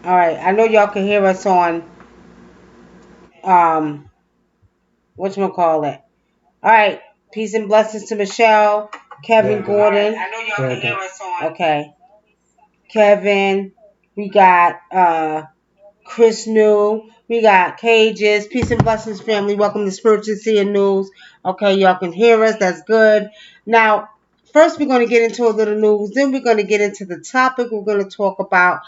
All right. I know y'all can hear us on um whatchamacallit. All right. Peace and blessings to Michelle, Kevin Second. Gordon. I know y'all can hear Second. us on. Okay. Kevin. We got Chris New. We got Cages. Peace and blessings, family. Welcome to Spiritual Seeing News. Okay, y'all can hear us. That's good. Now, first we're going to get into a little news. Then we're going to get into the topic. We're going to talk about,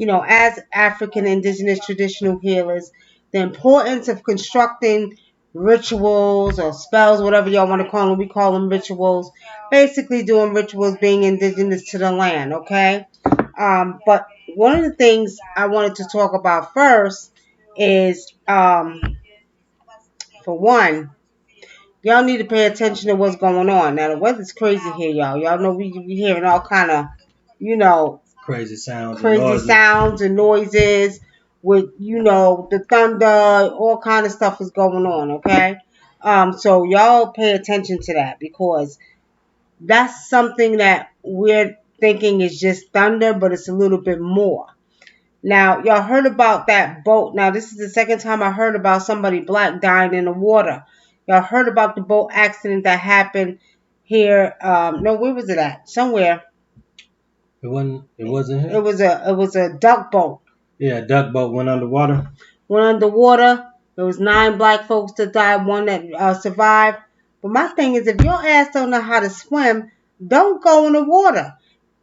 as African indigenous traditional healers, the importance of constructing rituals or spells, whatever y'all want to call them. We call them rituals. Basically, doing rituals being indigenous to the land. Okay. But one of the things I wanted to talk about first is, for one, y'all need to pay attention to what's going on. Now, the weather's crazy here, y'all. Y'all know we hearing all kind of, you know, Crazy sounds and crazy noises. sounds and noises with, the thunder, all kind of stuff is going on, okay? So y'all pay attention to that because that's something that we're thinking is just thunder, but it's a little bit more. Now, y'all heard about that boat. Now, this is the second time I heard about somebody black dying in the water. Y'all heard about the boat accident that happened here. No, where was it at? Somewhere. It wasn't. It wasn't It here. was a duck boat. Yeah, a duck boat went underwater. Went underwater. There was 9 black folks that died, one that survived. But my thing is, if your ass don't know how to swim, don't go in the water.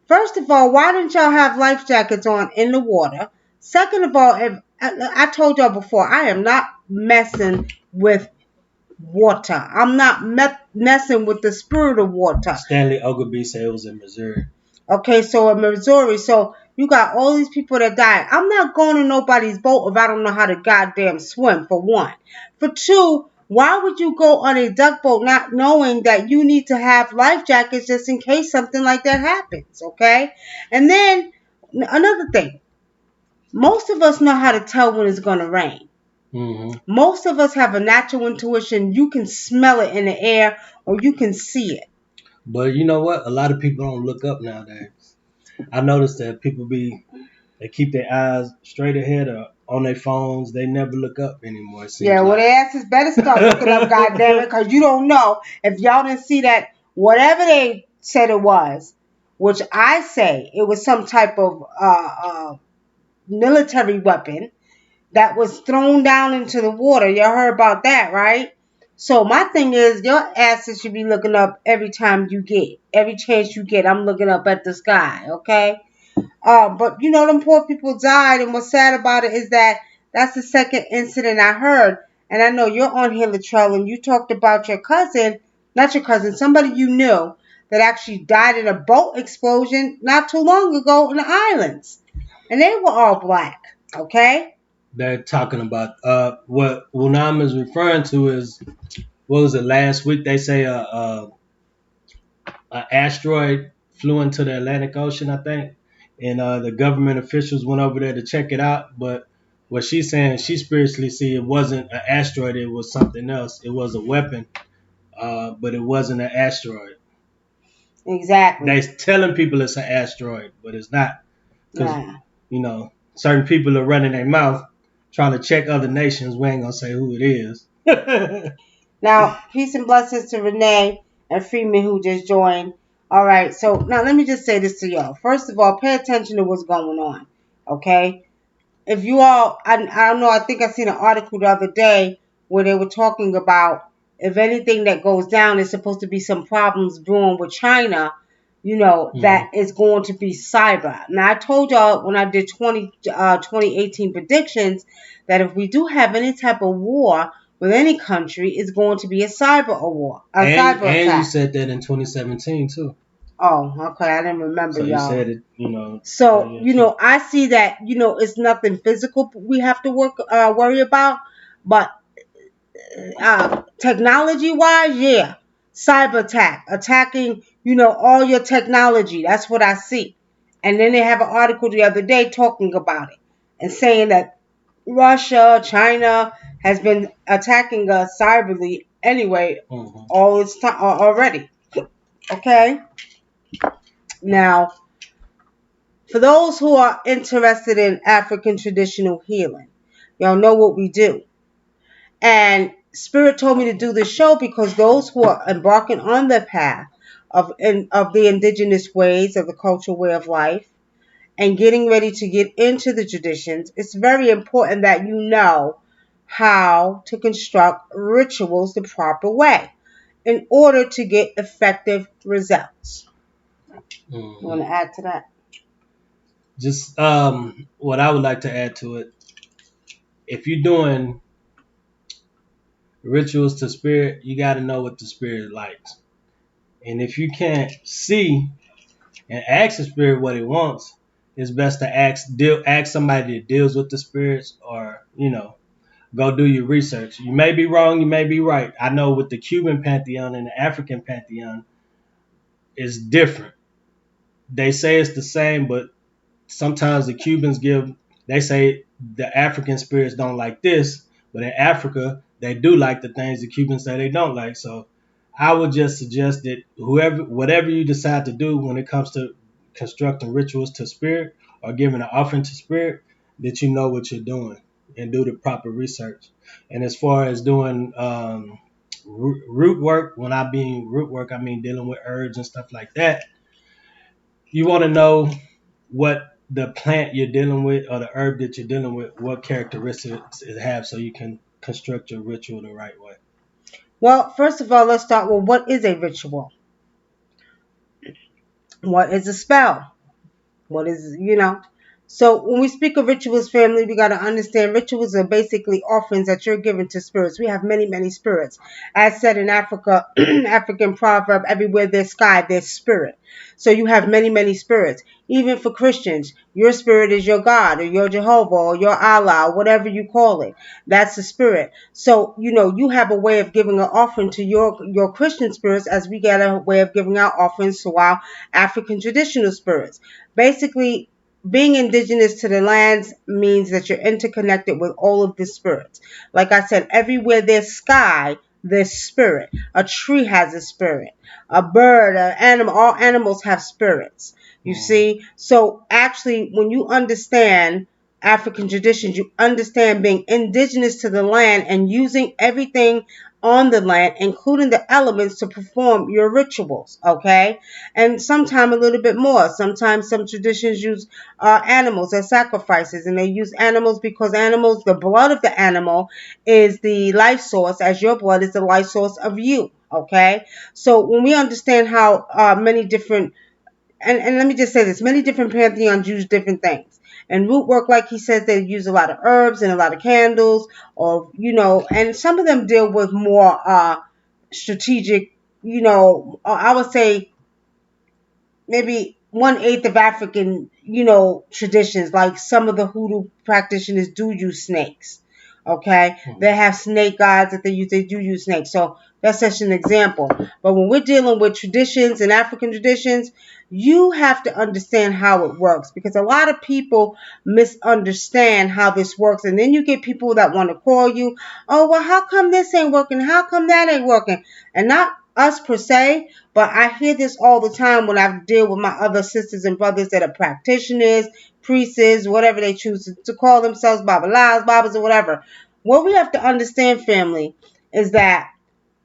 First of all, why didn't y'all have life jackets on in the water? Second of all, if I told y'all before, I am not messing with water. I'm not messing with the spirit of water. Stanley Ogilvy said it was in Missouri. Okay, so in Missouri, so you got all these people that died. I'm not going in nobody's boat if I don't know how to goddamn swim, for one. For two, why would you go on a duck boat not knowing that you need to have life jackets just in case something like that happens, okay? And then another thing, most of us know how to tell when it's going to rain. Mm-hmm. Most of us have a natural intuition. You can smell it in the air or you can see it. But you know what? A lot of people don't look up nowadays. I noticed that they keep their eyes straight ahead or on their phones. They never look up anymore. It Yeah, seems well, like. they asses better start looking up, goddamn it, because you don't know if y'all didn't see that whatever they said it was, which I say it was some type of military weapon that was thrown down into the water. Y'all heard about that, right? So my thing is, your asses should be looking up every chance you get. I'm looking up at the sky, okay? But them poor people died, and what's sad about it is that that's the second incident I heard. And I know you're on here, Latrell, and you talked about your cousin, not your cousin, somebody you knew that actually died in a boat explosion not too long ago in the islands. And they were all black, okay? They're talking about what Wunam is referring to is what was it last week? They say a asteroid flew into the Atlantic Ocean, I think, and the government officials went over there to check it out. But what she's saying, she spiritually see it wasn't an asteroid; it was something else. It was a weapon, but it wasn't an asteroid. They're Exactly. telling people it's an asteroid, but it's not, because Nah. certain people are running their mouth trying to check other nations. We ain't gonna say who it is. Now, peace and blessings to Renee and Freeman who just joined. All right, so now let me just say this to y'all. First of all, pay attention to what's going on, okay? If you all, I don't know, I think I seen an article the other day where they were talking about if anything that goes down is supposed to be some problems brewing with China, Hmm. that is going to be cyber. Now, I told y'all when I did 2018 predictions that if we do have any type of war with any country, it's going to be a cyber war, a cyber And you attack. said that in 2017 too. Oh, okay, I didn't remember So you y'all. said it, that So, year too. I see that, it's nothing physical we have to worry about, but technology wise, yeah. Cyber attack, attacking, all your technology. That's what I see. And then they have an article the other day talking about it and saying that Russia, China has been attacking us cyberly anyway Hmm. all this time already. Okay? Now, For those who are interested in African traditional healing, y'all know what we do. And Spirit told me to do this show because those who are embarking on the path of the indigenous ways of the cultural way of life and getting ready to get into the traditions, it's very important that you know how to construct rituals the proper way in order to get effective results. You Hmm. want to add to that? Just what I would like to add to it, if you're doing rituals to spirit, you got to know what the spirit likes. And if you can't see and ask the spirit what it wants, it's best to ask somebody that deals with the spirits, or go do your research. You may be wrong, you may be right. I know with the Cuban pantheon and the African pantheon, it's different. They say it's the same, but sometimes the Cubans they say the African spirits don't like this, but in Africa they do like the things the Cubans say they don't like. So I would just suggest that whatever you decide to do when it comes to constructing rituals to spirit or giving an offering to spirit, that you know what you're doing and do the proper research. And as far as doing root work, when I mean root work, I mean dealing with herbs and stuff like that. You want to know what the plant you're dealing with or the herb that you're dealing with, what characteristics it have, so you can construct your ritual the right way. Well, first of all, let's start with what is a ritual? What is a spell? What is? So when we speak of rituals, family, we got to understand rituals are basically offerings that you're giving to spirits. We have many, many spirits. As said in Africa, African proverb, everywhere there's sky, there's spirit. So you have many, many spirits. Even for Christians, your spirit is your God or your Jehovah or your Allah, or whatever you call it. That's the spirit. So, you have a way of giving an offering to your Christian spirits, as we get a way of giving our offerings to our African traditional spirits. Basically, being indigenous to the lands means that you're interconnected with all of the spirits. Like I said, everywhere there's sky, there's spirit. A tree has a spirit. A bird, an animal, all animals have spirits. You Mhm. see? So actually, when you understand African traditions, you understand being indigenous to the land and using everything on the land, including the elements, to perform your rituals. Okay? And sometimes a little bit more. Sometimes some traditions use animals as sacrifices, and they use animals because animals, the blood of the animal is the life source, as your blood is the life source of you. Okay, so when we understand how many different, and let me just say this, many different pantheons use different things. And root work, like he says, they use a lot of herbs and a lot of candles, or and some of them deal with more strategic, I would say maybe 1/8 of African, traditions. Like some of the hoodoo practitioners do use snakes. Okay, they Mhm. have snake gods that they use. They do use snakes. So that's just an example. But when we're dealing with traditions and African traditions, you have to understand how it works, because a lot of people misunderstand how this works, and then you get people that want to call you, oh well, how come this ain't working? How come that ain't working? And not us per se, but I hear this all the time when I deal with my other sisters and brothers that are practitioners, priestess, whatever they choose to call themselves, babalas, babas, or whatever. What we have to understand, family, is that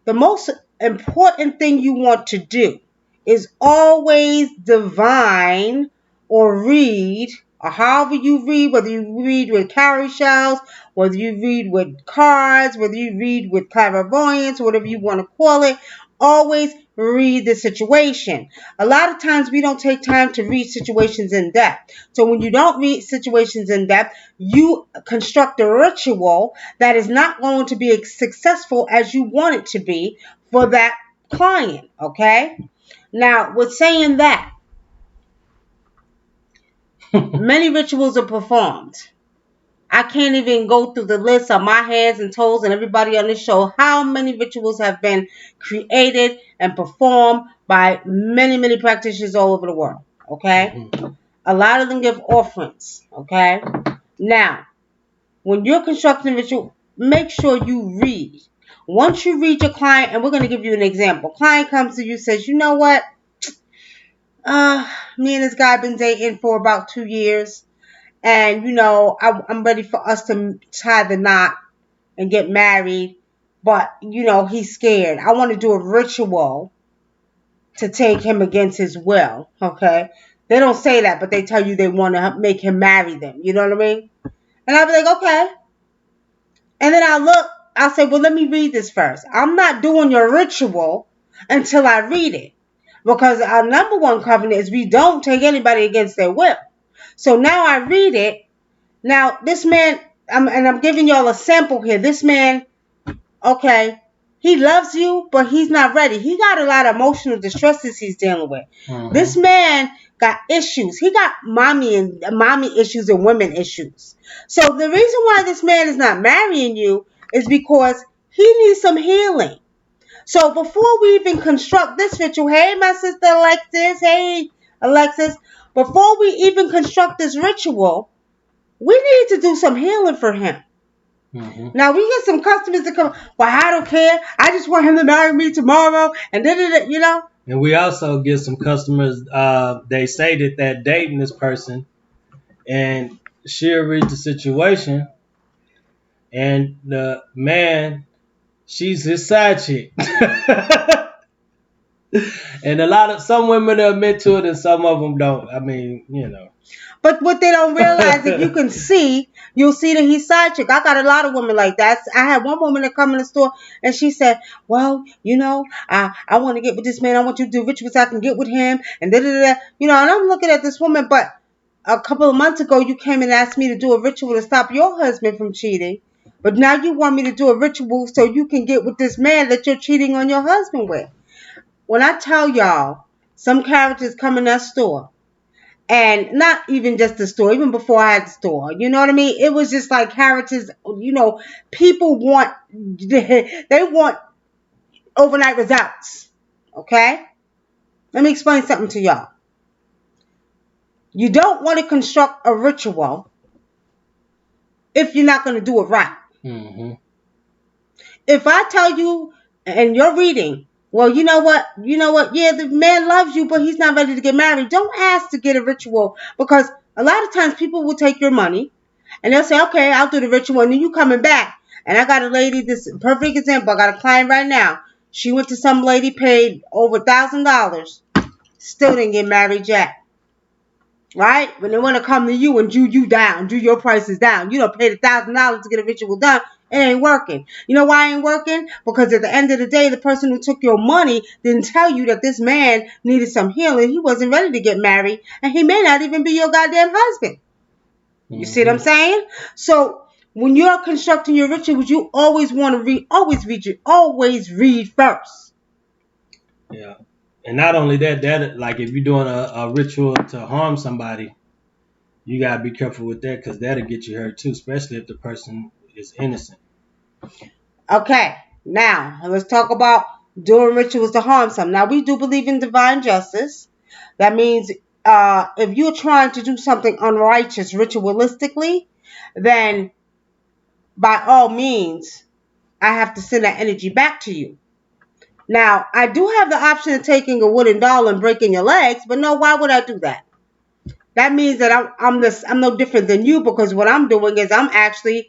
the most important thing you want to do is always divine or read, or however you read, whether you read with cowrie shells, whether you read with cards, whether you read with clairvoyance, whatever you want to call it. Always read the situation. A lot of times we don't take time to read situations in depth. So when you don't read situations in depth, you construct a ritual that is not going to be as successful as you want it to be for that client. Okay? Now, with saying that, many rituals are performed. I can't even go through the list on my hands and toes and everybody on this show how many rituals have been created and performed by many, many practitioners all over the world. Okay? Mhm. A lot of them give offerings. Okay? Now, when you're constructing a ritual, make sure you read. Once you read your client, and we're going to give you an example. Client comes to you, says, you know what? Uh, Me and this guy been dating for about 2 years, and I'm ready for us to tie the knot and get married. But he's scared. I want to do a ritual to take him against his will. Okay, they don't say that, but they tell you they want to make him marry them. You know what I mean? And I'll be like, okay. And then I'll say, well, let me read this first. I'm not doing your ritual until I read it. Because our number one covenant is we don't take anybody against their will. So now I read it. Now, this man, I'm giving y'all a sample here. This man, okay, he loves you, but he's not ready. He got a lot of emotional distresses he's dealing with. This man got issues. He got mommy issues and women issues. So the reason why this man is not marrying you is because he needs some healing. So before we even construct this ritual, hey, my sister Alexis, hey, Alexis, before we even construct this ritual, we need to do some healing for him. Now we get some customers that come, well, I don't care. I just want him to marry me tomorrow, and da. And we also get some customers. They say that they're dating this person, and she'll read the situation, and the man, she's his side chick. And some women admit to it, and some of them don't. I mean, But what they don't realize, if you can see, you'll see that he's side chick. I got a lot of women like that. I had one woman that come in the store and she said, well, I want to get with this man. I want you to do rituals so I can get with him. And da. And I'm looking at this woman, but a couple of months ago, you came and asked me to do a ritual to stop your husband from cheating. But now you want me to do a ritual so you can get with this man that you're cheating on your husband with. When I tell y'all, some characters come in that store, and not even just the store, even before I had the store. You know what I mean? It was just like characters, people want, they want overnight results. Okay? Let me explain something to y'all. You don't want to construct a ritual if you're not going to do it right. If I tell you and you're reading, well, you know what, yeah, the man loves you, but he's not ready to get married. Don't ask to get a ritual, because a lot of times people will take your money and they'll say, okay, I'll do the ritual, and then you coming back. And I got a lady, this perfect example, I got a client right now. She went to some lady, paid over $1,000, still didn't get married yet. Right? When they want to come to you and do you down, do your prices down. You don't pay $1,000 to get a ritual done. It ain't working. You know why it ain't working? Because at the end of the day, the person who took your money didn't tell you that this man needed some healing. He wasn't ready to get married, and he may not even be your goddamn husband. You see what I'm saying? So when you're constructing your rituals, you always want to read, always read first. Yeah. And not only that like if you're doing a ritual to harm somebody, you gotta be careful with that, because that'll get you hurt too, especially if the person is innocent. Okay, now let's talk about doing rituals to harm some. Now we do believe in divine justice. That means if you're trying to do something unrighteous ritualistically, then by all means, I have to send that energy back to you. Now, I do have the option of taking a wooden doll and breaking your legs, but no, why would I do that? That means that I'm no different than you, because what I'm doing is I'm actually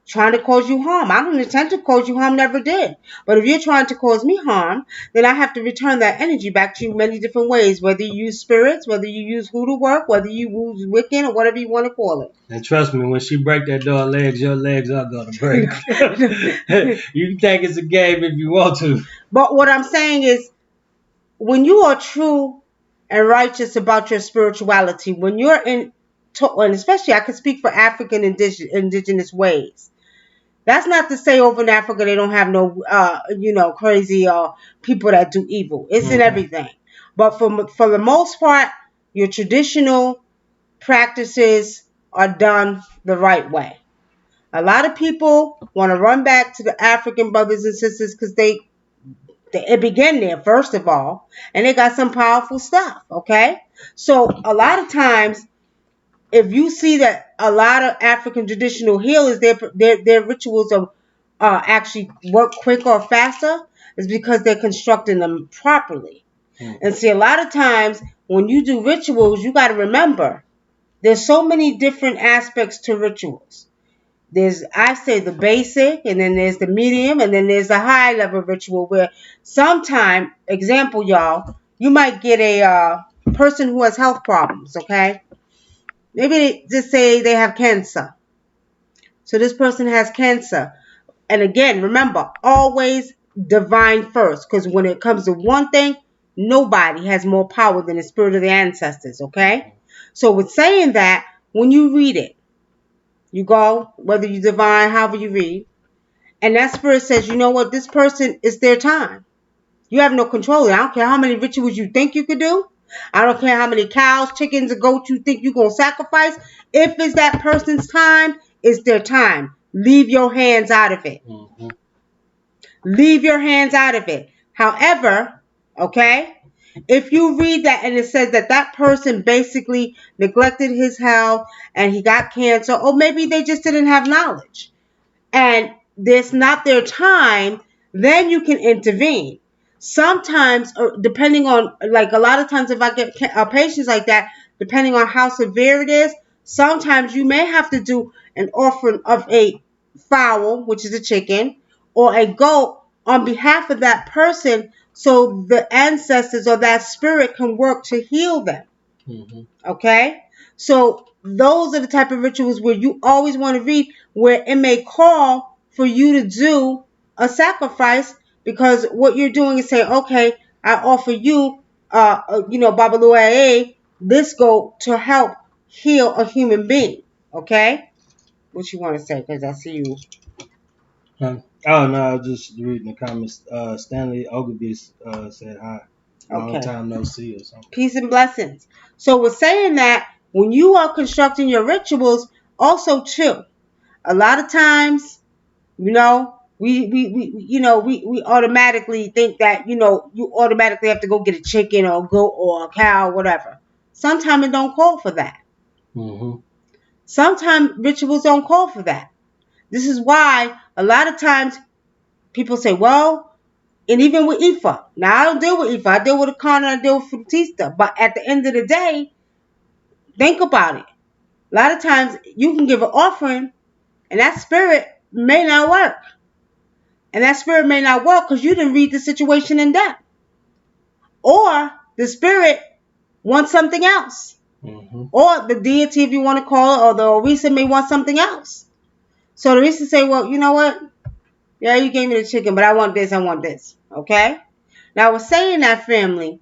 trying to cause you harm. I don't intend to cause you harm, never did. But if you're trying to cause me harm, then I have to return that energy back to you many different ways, whether you use spirits, whether you use hoodoo work, whether you use Wiccan, or whatever you want to call it. And trust me, when she break that door legs, your legs are gonna break. You can think it's a game if you want to. But what I'm saying is, when you are true and righteous about your spirituality, when you're and especially I can speak for African indigenous ways. That's not to say over in Africa they don't have no, crazy people that do evil. It's in everything. But for the most part, your traditional practices are done the right way. A lot of people want to run back to the African brothers and sisters because it began there, first of all, and they got some powerful stuff, okay? So a lot of times, if you see that a lot of African traditional healers, their rituals are actually work quicker or faster, is because they're constructing them properly. And see, a lot of times when you do rituals, you got to remember there's so many different aspects to rituals. There's, I say, the basic, and then there's the medium, and then there's the high level ritual where sometime, example, y'all, you might get a person who has health problems, okay? Maybe they just say they have cancer. So this person has cancer. And again, remember, always divine first. Because when it comes to one thing, nobody has more power than the spirit of the ancestors, okay? So with saying that, when you read it, you go, whether you divine, however you read, and that spirit says, you know what, this person, it's their time. You have no control. I don't care how many rituals you think you could do. I don't care how many cows, chickens, or goats you think you're going to sacrifice. If it's that person's time, it's their time. Leave your hands out of it. Mm-hmm. Leave your hands out of it. However, okay, if you read that and it says that that person basically neglected his health and he got cancer, or maybe they just didn't have knowledge and it's not their time, then you can intervene. Sometimes, depending on, like a lot of times, if I get patients like that, depending on how severe it is, sometimes you may have to do an offering of a fowl, which is a chicken, or a goat on behalf of that person so the ancestors or that spirit can work to heal them. Mm-hmm. Okay? So those are the type of rituals where you always want to read where it may call for you to do a sacrifice because what you're doing is saying, okay, I offer you, Babalua, this goat to help heal a human being. Okay? What you want to say? Because I see you. Oh no, I was just reading the comments. Stanley Ogilvy said hi. Long Okay. time no see or something. Peace and blessings. So we're saying that when you are constructing your rituals, also too, a lot of times, we automatically think that, you automatically have to go get a chicken or a goat or a cow or whatever. Sometimes it don't call for that. Mm-hmm. Sometimes rituals don't call for that. This is why a lot of times people say, well, and even with Ifa. Now I don't deal with Ifa. I deal with Akana, I deal with Frutista. But at the end of the day, think about it. A lot of times you can give an offering and that spirit may not work. And that spirit may not work because you didn't read the situation in depth. Or the spirit wants something else. Mm-hmm. Or the deity, if you want to call it, or the Orisa may want something else. So the Orisa say, well, you know what? Yeah, you gave me the chicken, but I want this, I want this. Okay? Now, we're saying that, family,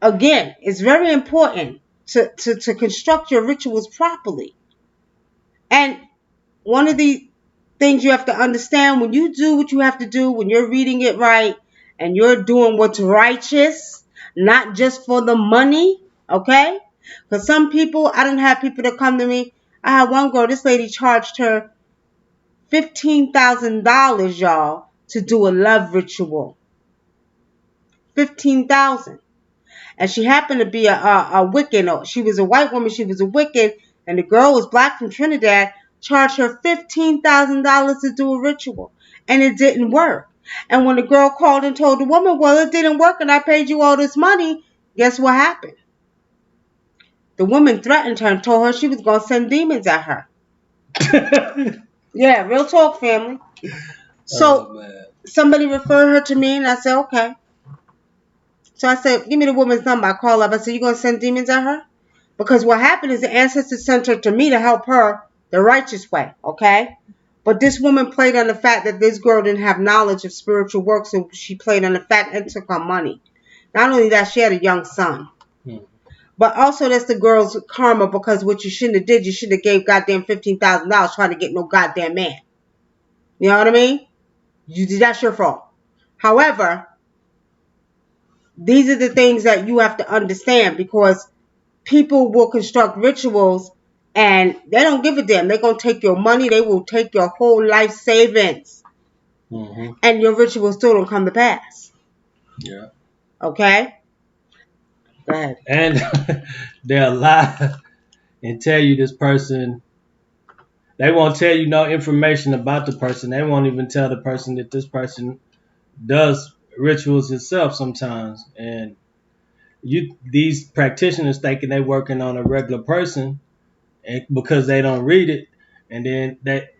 again, it's very important to construct your rituals properly. And one of the things you have to understand when you do what you have to do, when you're reading it right and you're doing what's righteous, not just for the money, okay? Because some people, I don't have people that come to me. I had one girl, this lady charged her $15,000, y'all, to do a love ritual. 15,000. And she happened to be a Wiccan. She was a white woman. She was a Wiccan, and the girl was black from Trinidad. Charged her $15,000 to do a ritual, and it didn't work. And when the girl called and told the woman, "Well, it didn't work, and I paid you all this money," guess what happened? The woman threatened her and told her she was gonna send demons at her. Yeah, real talk, family. Oh So man. somebody referred her to me, and I said, "Okay." So I said, "Give me the woman's number." I called up. I said, "You gonna send demons at her?" Because what happened is the ancestors sent her to me to help her the righteous way, okay? But this woman played on the fact that this girl didn't have knowledge of spiritual work, so she played on the fact and took her money. Not only that, she had a young son. Mm-hmm. But also that's the girl's karma because what you shouldn't have did, you should have gave goddamn $15,000 trying to get no goddamn man. You know what I mean? That's your fault. However, these are the things that you have to understand because people will construct rituals and they don't give a damn. They're going to take your money. They will take your whole life savings. Mm-hmm. And your ritual still don't come to pass. Yeah. Okay? Go ahead. And they'll lie and tell you this person. They won't tell you no information about the person. They won't even tell the person that this person does rituals itself sometimes. And these practitioners thinking they working on a regular person, and because they don't read it, and then that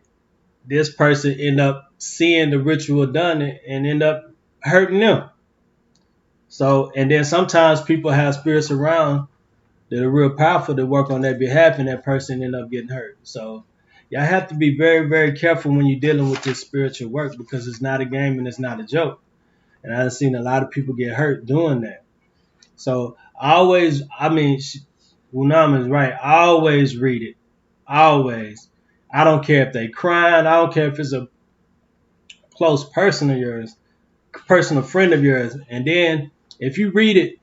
this person end up seeing the ritual done and end up hurting them. So, and then sometimes people have spirits around that are real powerful to work on their behalf, and that person end up getting hurt. So, y'all have to be very, very careful when you're dealing with this spiritual work, because it's not a game and it's not a joke. And I've seen a lot of people get hurt doing that. So, always, I mean, Wunam is right. Always read it. Always. I don't care if they crying. I don't care if it's a close person of yours, personal friend of yours. And then if you read it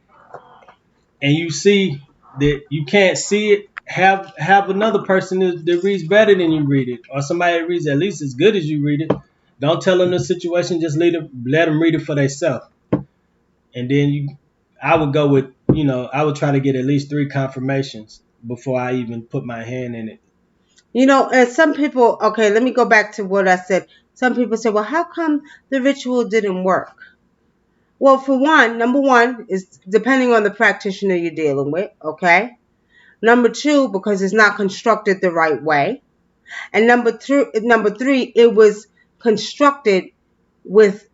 and you see that you can't see it, have another person that reads better than you read it, or somebody that reads at least as good as you read it. Don't tell them the situation. Just let them read it for themselves. And then I would go with, I would try to get at least 3 confirmations before I even put my hand in it. And some people, okay, let me go back to what I said. Some people say, well, how come the ritual didn't work? Well, for one, number one is depending on the practitioner you're dealing with, okay? Number two, because it's not constructed the right way. And number three, it was constructed with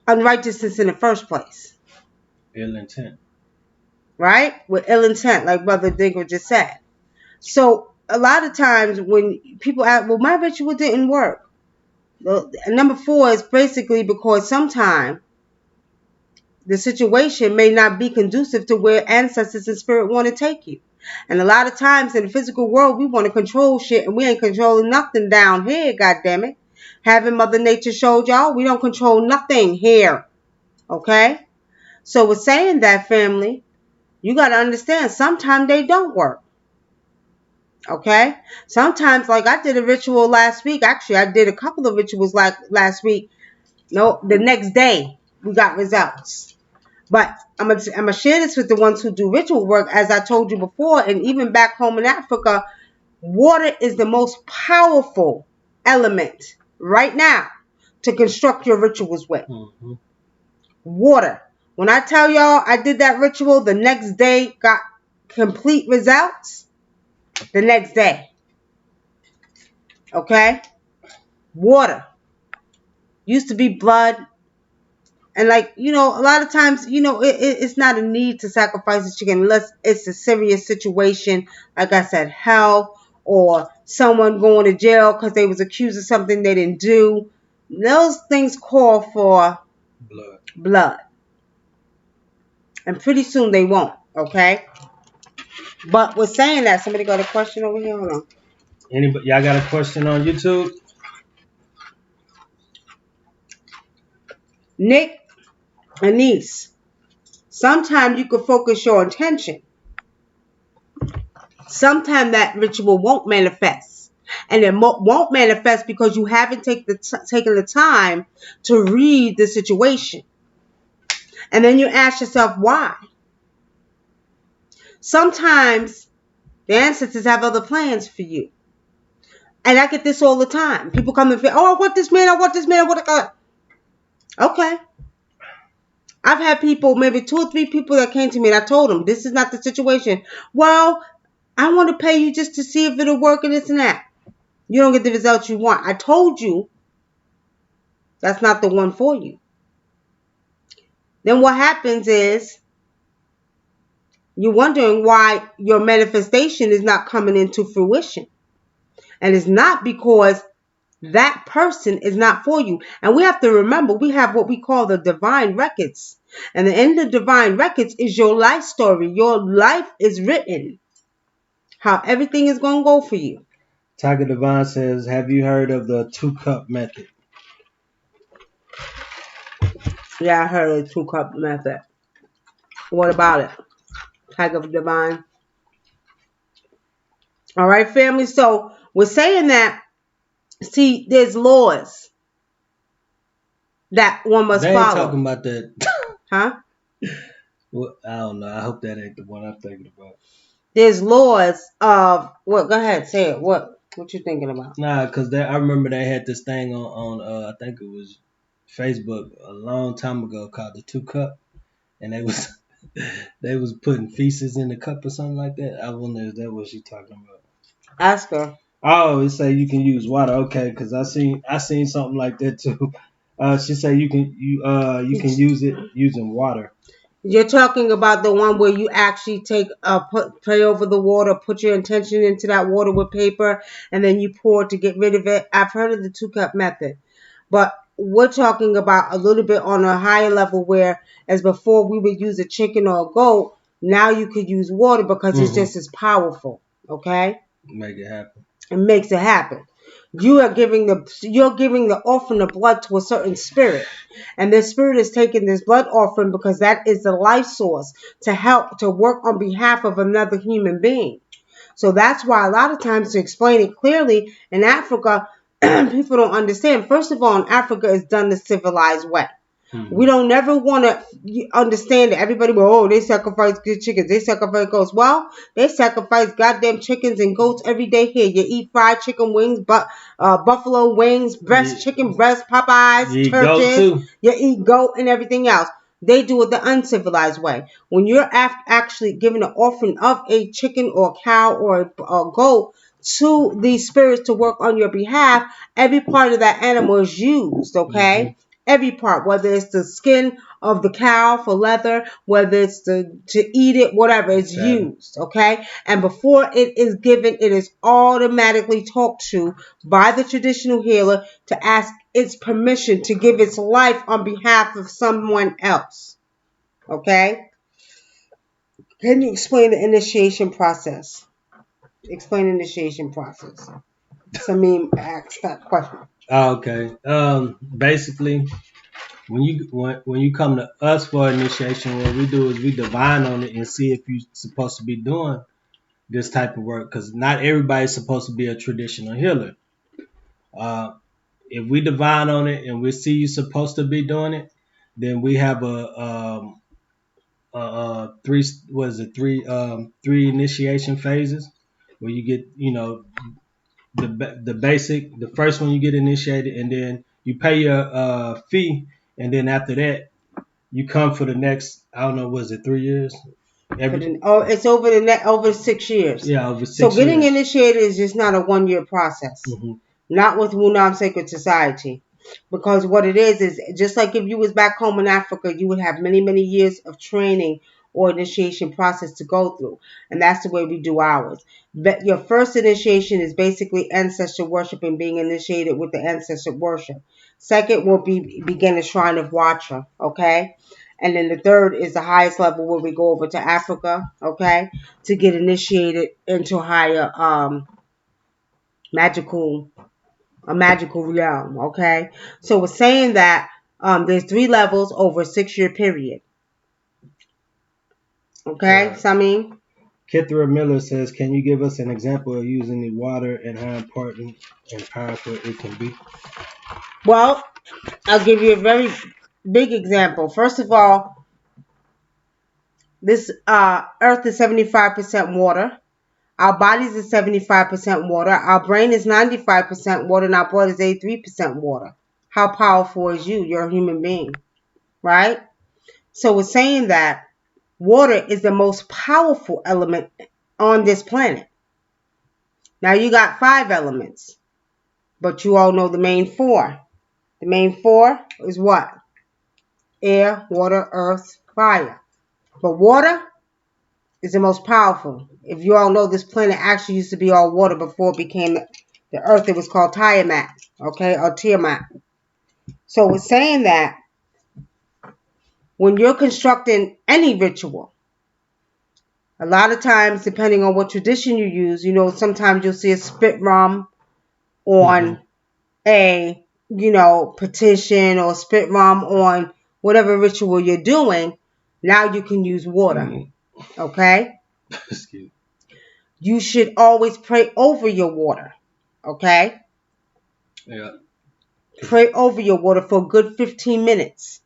unrighteousness in the first place. Ill intent. Right? With ill intent, like Brother Adinkra just said. So a lot of times when people ask, well, my ritual didn't work. Number four is basically because sometimes the situation may not be conducive to where ancestors and spirit want to take you. And a lot of times in the physical world, we want to control shit, and we ain't controlling nothing down here, goddammit. Having Mother Nature showed y'all, we don't control nothing here. Okay? So with saying that, family, you got to understand, sometimes they don't work. Okay? Sometimes, like I did a ritual last week. Actually, I did a couple of rituals like last week. No, the next day, we got results. But I'm gonna share this with the ones who do ritual work. As I told you before, and even back home in Africa, water is the most powerful element right now to construct your rituals with. Mm-hmm. Water. When I tell y'all I did that ritual, the next day got complete results. The next day. Okay? Water. Used to be blood. And a lot of times, it's not a need to sacrifice a chicken unless it's a serious situation. Like I said, hell, or someone going to jail because they was accused of something they didn't do. Those things call for blood. And pretty soon they won't, okay? But with saying that, somebody got a question over here? Hold on. Anybody, y'all got a question on YouTube? Nick, Anise, sometimes you can focus your attention. Sometimes that ritual won't manifest. And it won't manifest because you haven't taken the time to read the situation. And then you ask yourself why. Sometimes the ancestors have other plans for you. And I get this all the time. People come and say, oh, I want this man, I want this man, I want to. Okay. I've had people, maybe 2 or 3 people that came to me and I told them, this is not the situation. Well, I want to pay you just to see if it'll work and this and that. You don't get the results you want. I told you that's not the one for you. Then what happens is you're wondering why your manifestation is not coming into fruition. And it's not because that person is not for you. And we have to remember, we have what we call the divine records. And in the divine records is your life story. Your life is written. How everything is going to go for you. Tiger Devon says, have you heard of the 2-cup method? Yeah, I heard of the 2-cup method. What about it? Tiger Divine. All right, family. So we're saying that, see, there's laws that one must They ain't follow. talking about that. Huh? Well, I don't know. I hope that ain't the one I'm thinking about. There's laws of what? Go ahead, say it. What you thinking about? Nah, because I remember they had this thing on I think it was Facebook a long time ago called the 2-cup. and they was they was putting feces in the cup or something like that. I wonder if that what she talking about. Ask her. Oh, it say you can use water. Okay, because I seen something like that too. She said you can use it using water. You're talking about the one where you actually pray over the water, put your intention into that water with paper, and then you pour to get rid of it. I've heard of the 2 cup method, but we're talking about a little bit on a higher level where, as before, we would use a chicken or a goat. Now you could use water because it's Mm-hmm. just as powerful. Okay, Make it happen. it makes it happen. You're giving the offering of blood to a certain spirit, and this spirit is taking this blood offering because that is the life source to help to work on behalf of another human being. So that's why a lot of times, to explain it clearly, in Africa, people don't understand. First of all, in Africa, it's done the civilized way. We Mm-hmm. don't never want to understand that everybody, well, oh, they sacrifice good chickens, they sacrifice goats. Well, they sacrifice goddamn chickens and goats every day here. You eat fried chicken wings, buffalo wings, breast You, chicken breast, Popeyes, you go churches. too. You eat goat and everything else. They do it the uncivilized way. When you're actually giving an offering of a chicken or a cow or a goat to these spirits to work on your behalf, every part of that animal is used, Mm-hmm. okay? Every part, whether it's the skin of the cow for leather, whether it's to eat it, whatever, it's Saturn. used, okay? And before it is given, it is automatically talked to by the traditional healer to ask its permission to give its life on behalf of someone else, okay? Can you explain the initiation process? Explain the initiation process. Samim asked that question. Oh, okay. Basically, when you come to us for initiation, what we do is we divine on it and see if you're supposed to be doing this type of work, because not everybody's supposed to be a traditional healer. Uh, if we divine on it and we see you supposed to be doing it, then we have three, what is it, three initiation phases where you get, the basic. The first one you get initiated, and then you pay your fee, and then after that you come for the next, I don't know, was it 3 years? Every It's over 6 years. Yeah, over So six getting years. initiated is just not a 1 year process. Hmm. Not with Wunam Sacred Society. Because what it is just like if you was back home in Africa, you would have many, many years of training or initiation process to go through. And that's the way we do ours. But your first initiation is basically ancestor worship and being initiated with the ancestor worship. Second will be begin a shrine of Watcher, okay? And then the third is the highest level where we go over to Africa, okay, to get initiated into higher magical a magical realm, okay? So we're saying that there's 3 levels over a 6 year period. Okay, Right. Samim? Kithra Miller says, "Can you give us an example of using the water and how important and powerful it can be?" Well, I'll give you a very big example. First of all, this earth is 75% water. Our bodies is 75% water. Our brain is 95% water, and our blood is 83% water. How powerful is you? You're a human being, right? So we're saying that water is the most powerful element on this planet. Now you got 5 elements, but you all know the main 4. The main 4 is what? Air, water, earth, fire. But water is the most powerful. If you all know, this planet actually used to be all water before it became the earth. It was called Tiamat, okay, or Tiamat. So we're saying that when you're constructing any ritual, a lot of times, depending on what tradition you use, sometimes you'll see a spit rum Hmm. on a petition or spit rum on whatever ritual you're doing. Now you can use water. Hmm. Okay, Excuse. you should always pray over your water. Okay, Yeah. pray over your water for a good 15 minutes.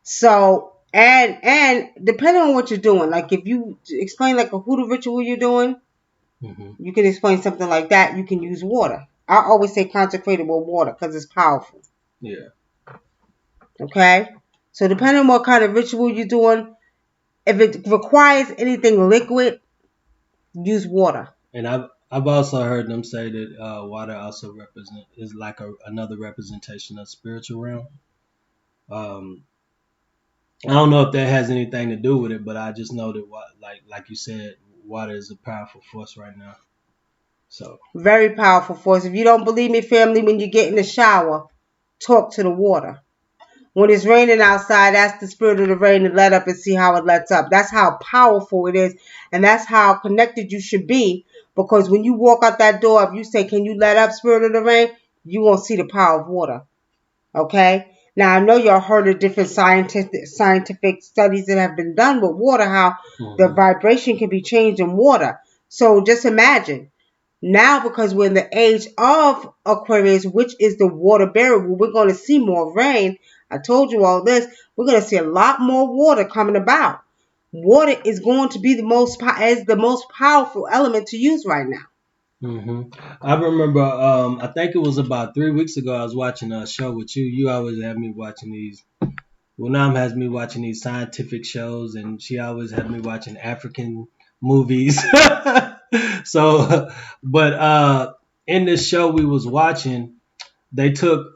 So and depending on what you're doing, like if you explain like a hoodoo ritual you're doing, Hmm. you can explain something like that. You can use water. I always say consecrated with water because it's powerful. Yeah. Okay. So depending on what kind of ritual you're doing, if it requires anything liquid, use water. And I've also heard them say that water also is like another representation of spiritual realm. Um, I don't know if that has anything to do with it, but I just know that like you said, water is a powerful force right now. So. Very powerful force. If you don't believe me, family, when you get in the shower, talk to the water. When it's raining outside, ask the spirit of the rain to let up and see how it lets up. That's how powerful it is. And that's how connected you should be. Because when you walk out that door, if you say, can you let up, spirit of the rain? You won't see the power of water. Okay? Now, I know y'all heard of different scientific studies that have been done with water, how the Mhm. vibration can be changed in water. So just imagine. Now, because we're in the age of Aquarius, which is the water bearer, we're going to see more rain. I told you all this. We're going to see a lot more water coming about. Water is going to be the most powerful element to use right now. I remember. I think it was about 3 weeks ago. I was watching a show with you. You always have me watching these. Wunam has me watching these scientific shows, and she always had me watching African movies. So, but in this show we was watching, they took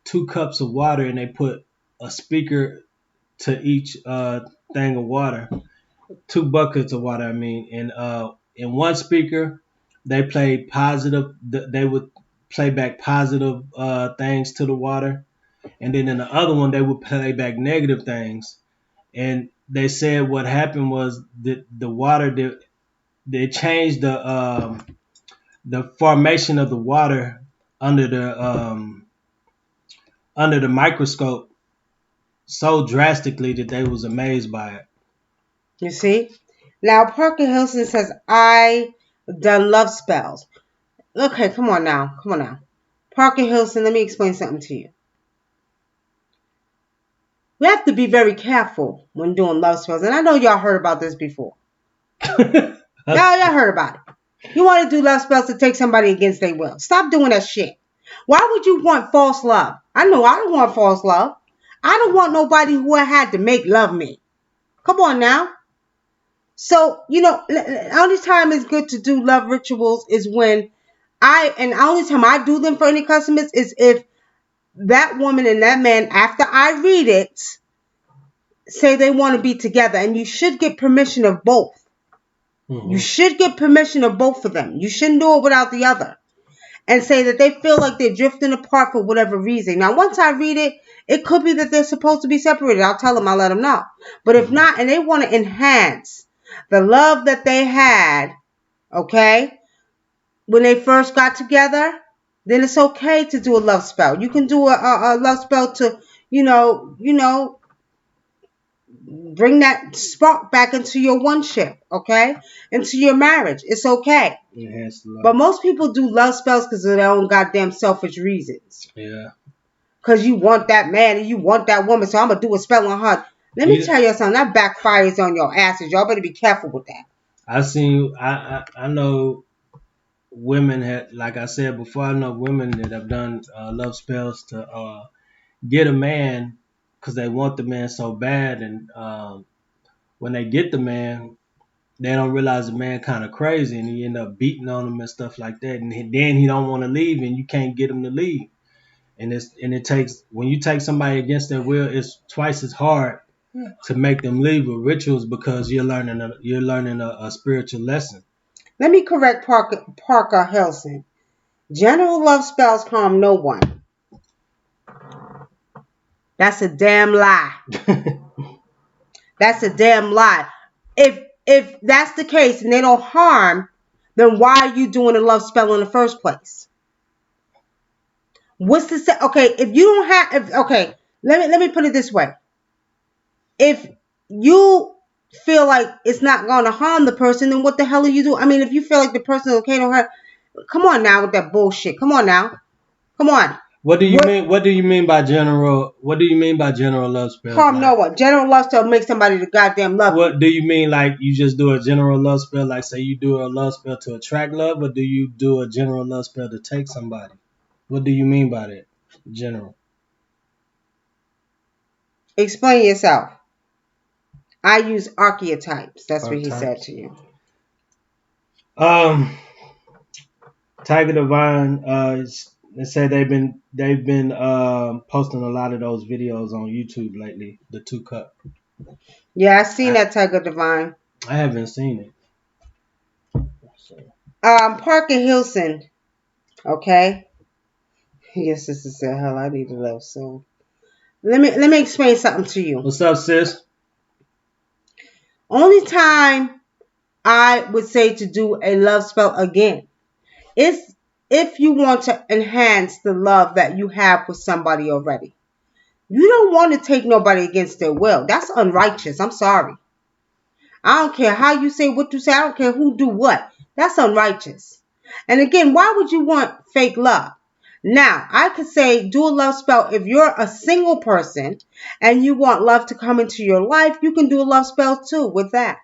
2 cups of water and they put a speaker to each thing of water, 2 buckets of water. I mean, and in one speaker, they played positive. They would play back positive things to the water, and then in the other one, they would play back negative things. And they said what happened was that the water they changed the formation of the water under the microscope so drastically that they was amazed by it. You see? Now, Parker Hilson says, I done love spells. Okay, come on now. Come on now. Parker Hilson, let me explain something to you. We have to be very careful when doing love spells. And I know y'all heard about this before. Y'all heard about it. You want to do love spells to take somebody against their will. Stop doing that shit. Why would you want false love? I know I don't want false love. I don't want nobody who I had to make love me. Come on now. So, the only time it's good to do love rituals is when and the only time I do them for any customers is if that woman and that man, after I read it, say they want to be together. And you should get permission of both. You Hmm. should get permission of both of them. You shouldn't do it without the other. And say that they feel like they're drifting apart for whatever reason. Now, once I read it, it could be that they're supposed to be separated. I'll tell them, I'll let them know. But if Hmm. not, and they want to enhance the love that they had, okay, when they first got together, then it's okay to do a love spell. You can do a love spell to, bring that spark back into your one-ship, okay, into your marriage. It's okay. Enhance the But love. most people do love spells because of their own goddamn selfish reasons. Yeah. Because you want that man and you want that woman, so I'm going to do a spell on her. Let me You, tell you something. That backfires on your asses. Y'all better be careful with that. I seen. I know women had, like I said before. I know women that have done love spells to get a man because they want the man so bad, and when they get the man, they don't realize the man kind of crazy, and he end up beating on them and stuff like that, and then he don't want to leave, and you can't get him to leave. It takes, when you take somebody against their will, it's twice as hard to make them leave with rituals because you're learning a spiritual lesson. Let me correct Parker Helson. General love spells harm no one. That's a damn lie. That's a damn lie. If that's the case and they don't harm, then why are you doing a love spell in the first place? What's the okay? If you don't have, okay, let me put it this way. If you feel like it's not going to harm the person, then what the hell are you doing? I mean, if you feel like the person is okay to hurt, come on now with that bullshit. Come on now. Come on. What do you What mean? What do you mean by general? What do you mean by general love spells? harm Like, no one. General love spell makes somebody to goddamn love you. what do you mean? Like, you just do a general love spell? Like, say you do a love spell to attract love, or do you do a general love spell to take somebody? What do you mean by that? General. Explain yourself. I use archetypes. That's what he said Archetypes. to you. Um, Tiger Divine. They said they've been posting a lot of those videos on YouTube lately. The 2 cup. Yeah, I seen I that Tiger Divine. I haven't seen it. So, Parker Hilson. Okay. Yes, this is the hell I need to love soon. Let me explain something to you. what's up, sis? Only time I would say to do a love spell again is if you want to enhance the love that you have with somebody already. You don't want to take nobody against their will. That's unrighteous. I'm sorry. I don't care how you say what you say. I don't care who do what. That's unrighteous. And again, why would you want fake love? Now, I could say do a love spell if you're a single person and you want love to come into your life. You can do a love spell too with that.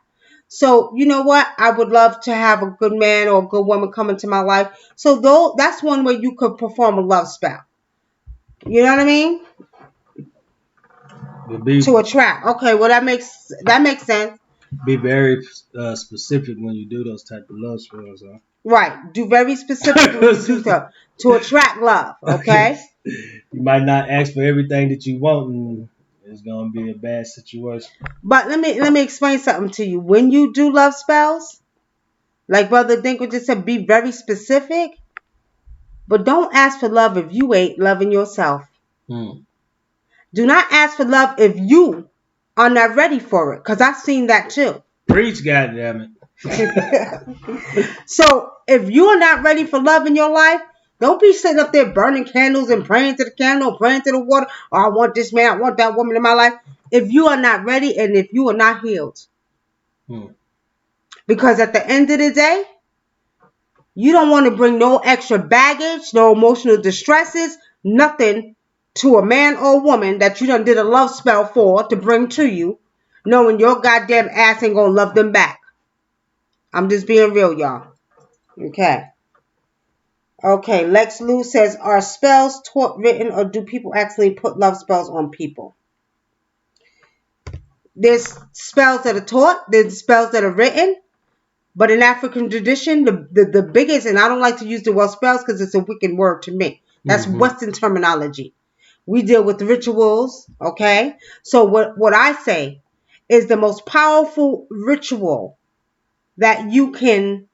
So, you know what? I would love to have a good man or a good woman come into my life. So, though, that's one way you could perform a love spell. You know what I mean? But be To attract. Okay, well that makes sense. be very specific when you do those type of love spells. Huh? Right. Do very specific when you do stuff to attract love. Okay. You might not ask for everything that you want, and it's gonna be a bad situation. But let me explain something to you. When you do love spells, like Brother Dinkle just said, be very specific. But don't ask for love if you ain't loving yourself. Hmm. Do not ask for love if you are not ready for it. Because I've seen that too. Preach, goddammit. So if you are not ready for love in your life, don't be sitting up there burning candles and praying to the candle, praying to the water. Oh, I want this man, I want that woman in my life. If you are not ready and if you are not healed. Hmm. Because at the end of the day, you don't want to bring no extra baggage, no emotional distresses, nothing to a man or woman that you done did a love spell for to bring to you, knowing your goddamn ass ain't gonna love them back. I'm just being real, y'all. Okay. Okay, Lex Lou says, are spells taught written or do people actually put love spells on people? There's spells that are taught, there's spells that are written, but in African tradition, the biggest, and I don't like to use the word spells because it's a wicked word to me. That's Mm-hmm. Western terminology. We deal with rituals, okay? So what I say is the most powerful ritual that you can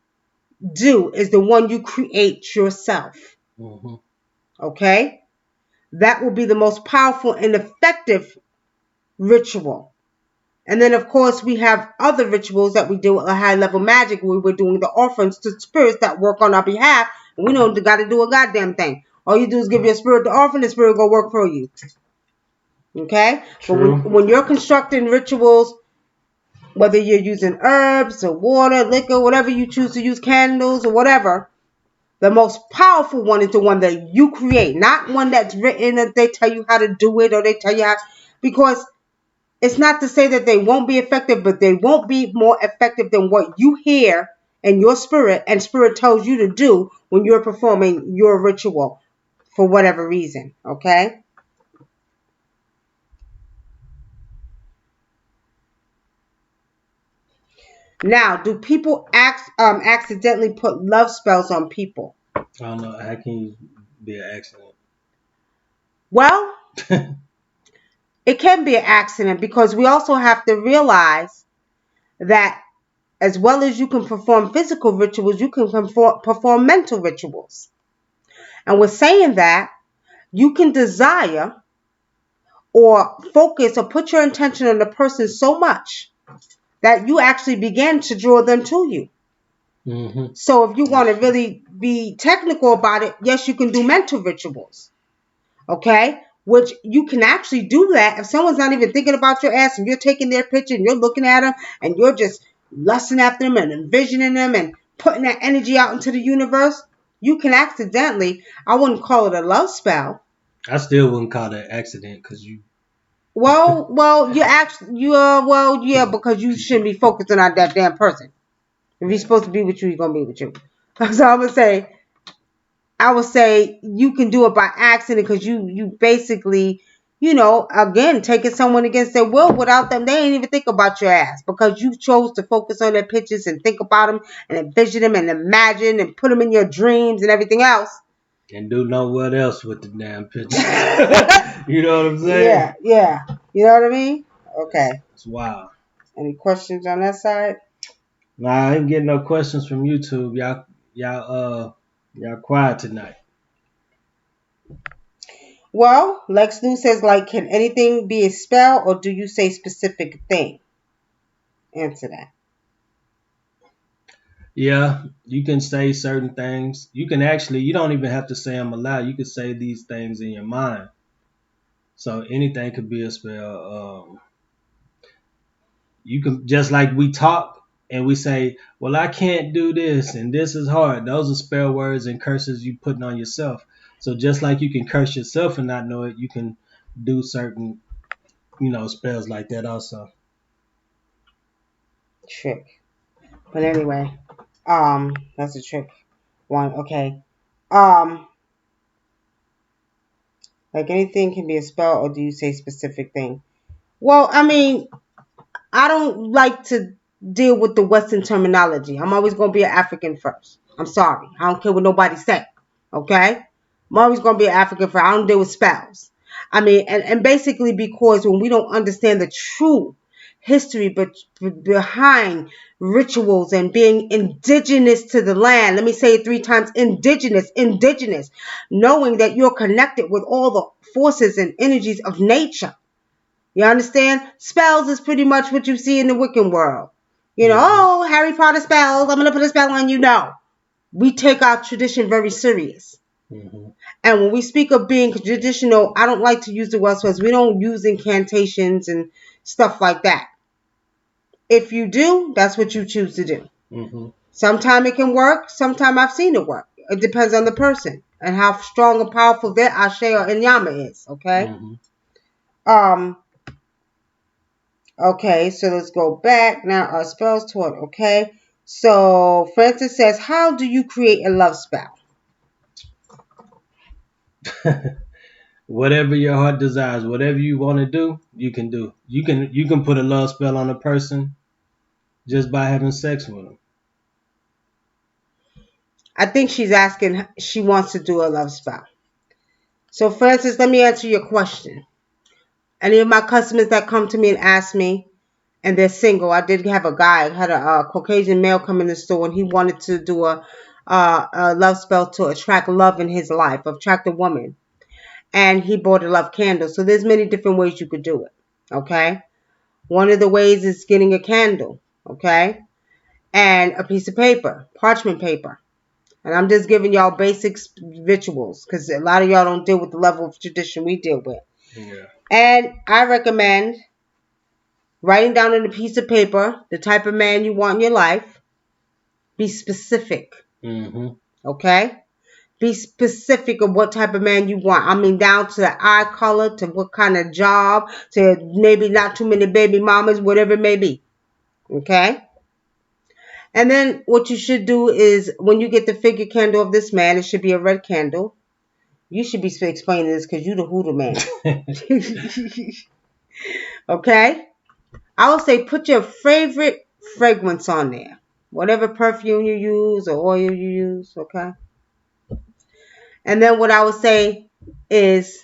do is the one you create yourself, Mm-hmm. okay? That will be the most powerful and effective ritual. And then, of course, we have other rituals that we do at a high level magic where we're doing the offerings to spirits that work on our behalf. And we don't got to do a goddamn thing. All you do is give your spirit the offering, the spirit go work for you. Okay? But True. when you're constructing rituals, whether you're using herbs or water, liquor, whatever you choose to use, candles or whatever, the most powerful one is the one that you create, not one that's written that they tell you how to do it or they tell you how. Because it's not to say that they won't be effective, but they won't be more effective than what you hear in your spirit and spirit tells you to do when you're performing your ritual for whatever reason. Okay? Now, do people accidentally put love spells on people? I don't know. How can you be an accident? Well, it can be an accident because we also have to realize that as well as you can perform physical rituals, you can perform mental rituals. And with saying that, you can desire or focus or put your intention on the person so much that you actually begin to draw them to you. Mm-hmm. So if you want That's to true. really be technical about it, yes, you can do mental rituals. Okay? Which you can actually do that if someone's not even thinking about your ass and you're taking their picture and you're looking at them and you're just lusting after them and envisioning them and putting that energy out into the universe. You can accidentally, I wouldn't call it a love spell. I still wouldn't call that accident because you. Well, you actually, well, yeah, because you shouldn't be focusing on that damn person. If he's supposed to be with you, he's gonna be with you. So I would say you can do it by accident because you basically again, taking someone against their will without them, they ain't even think about your ass because you chose to focus on their pictures and think about them and envision them and imagine and put them in your dreams and everything else. And do know what else with the damn pictures. You know what I'm Yeah, saying? yeah. You know what I mean? Okay. It's wild. Any questions on that side? Nah, I ain't getting no questions from YouTube. Y'all quiet tonight. Well, Lex New says, like, can anything be a spell or do you say specific thing? Answer that. Yeah, you can say certain things. You can actually, you don't even have to say them aloud. You can say these things in your mind. So anything could be a spell. You can, just like we talk and we say, well, I can't do this and this is hard. Those are spell words and curses you putting on yourself. So just like you can curse yourself and not know it, you can do certain, spells like that also. Trick. But anyway, that's a trick one. Okay. Um, like anything can be a spell or do you say specific thing? Well, I mean, I don't like to deal with the Western terminology. I'm always going to be an African first. I'm sorry. I don't care what nobody say. Okay? I'm always going to be an African first. I don't deal with spells. I mean, and basically because when we don't understand the true history behind rituals and being indigenous to the land, let me say it 3 times, indigenous, knowing that you're connected with all the forces and energies of nature. You understand? Spells is pretty much what you see in the Wiccan world. Hmm. Oh, Harry Potter spells. I'm going to put a spell on you. No. We take our tradition very serious. Hmm. And when we speak of being traditional, I don't like to use the word spells. We don't use incantations and stuff like that. If you do, that's what you choose to do. Hmm. Sometimes it can work. Sometimes I've seen it work. It depends on the person and how strong and powerful their Ashe or Inyama is. Okay? Hmm. Um, Okay, so let's go back. Now our spells taught. Okay. So Francis says, how do you create a love spell? Whatever your heart desires, whatever you want to do, you can do. You can put a love spell on a person just by having sex with them. I think she's asking, she wants to do a love spell. So Francis, let me answer your question. Any of my customers that come to me and ask me, and they're single, I did have a guy, had a Caucasian male come in the store and he wanted to do a love spell to attract love in his life, attract a woman. And he bought a love candle. So there's many different ways you could do it. Okay. One of the ways is getting a candle, okay, and a piece of paper, parchment paper. And I'm just giving y'all basic rituals because a lot of y'all don't deal with the level of tradition we deal with. Yeah. And I recommend writing down on a piece of paper the type of man you want in your life. Be specific, Hmm. okay? Be specific of what type of man you want. I mean, down to the eye color, to what kind of job, to maybe not too many baby mamas, whatever it may be, okay? And then what you should do is when you get the figure candle of this man, it should be a red candle. You should be explaining this because you the Hooter man. Okay? I would say put your favorite fragrance on there. Whatever perfume you use or oil you use, okay? And then what I would say is